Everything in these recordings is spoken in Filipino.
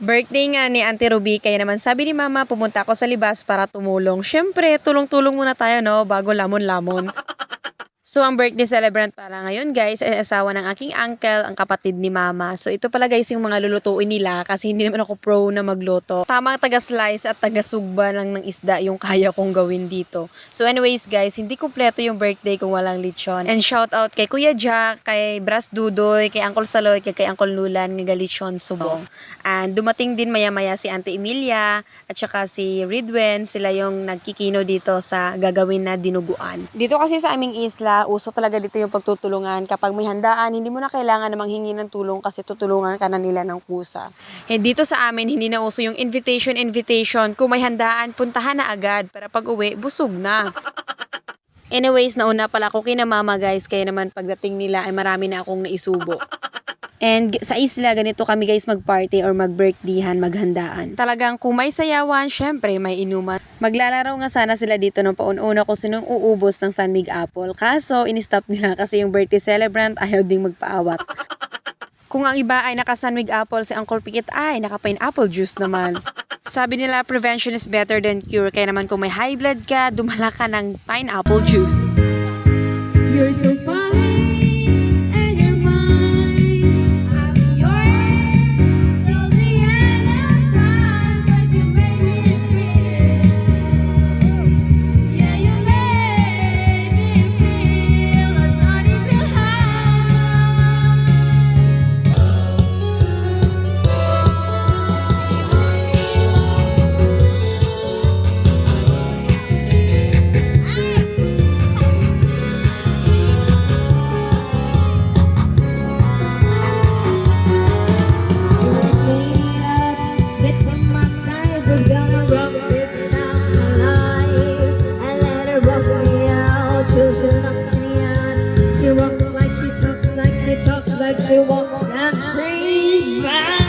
Birthday nga ni Auntie Ruby, kaya naman sabi ni Mama, pumunta ako sa libas para tumulong. Syempre, tulong-tulong muna tayo, no, bago lamon-lamon. So, ang birthday celebrant pala ngayon, guys, ay asawa ng aking uncle, ang kapatid ni Mama. So, ito pala, guys, yung mga lulutuin nila kasi hindi naman ako pro na magluto. Tamang taga-slice at taga-sugba lang ng isda yung kaya kong gawin dito. So, anyways, guys, hindi kumpleto yung birthday kung walang lechon. And shout out kay Kuya Jack, kay Bras Dudoy, kay Uncle Saloy, kay Uncle Nulan, ng lechon subong. And dumating din maya-maya si Auntie Emilia at saka si Ridwen. Sila yung nagkikino dito sa gagawin na dinuguan. Dito kasi sa aming isla, uso talaga dito yung pagtutulungan. Kapag may handaan, hindi mo na kailangan na manghingi ng tulong kasi tutulungan ka na nila ng kusa. Eh, dito sa amin, hindi na uso yung invitation. Kung may handaan, puntahan na agad para pag uwi, busog na. Anyways, nauna pala ako kina Mama, guys, kaya naman pagdating nila ay marami na akong naisubo. And sa isla, ganito kami, guys, mag-party or mag-birthdayhan, maghandaan. Talagang kung may sayawan, syempre may inuman. Maglalaro nga sana sila dito ng pauna kung sinong uubos ng San Mig Apple. Kaso, in-stop nila kasi yung birthday celebrant ayaw ding magpaawat. Kung ang iba ay naka-San Mig Apple, si Uncle Pikit ay naka-pineapple juice naman. Sabi nila, prevention is better than cure. Kaya naman kung may high blood ka, dumala ka ng pineapple juice. You're so fine. She walks and she's back.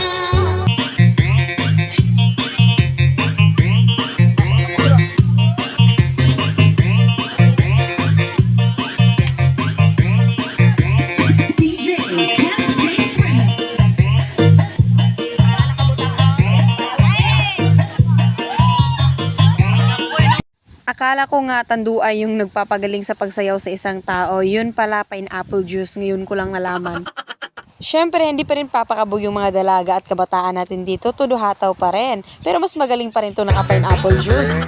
Akala ko nga tanduay yung nagpapagaling sa pagsayaw sa isang tao. Yun pala pineapple juice. Ngayon ko lang nalaman. Syempre, hindi pa rin papakabog yung mga dalaga at kabataan natin dito. Todo hataw pa rin. Pero mas magaling pa rin to naka-pineapple juice.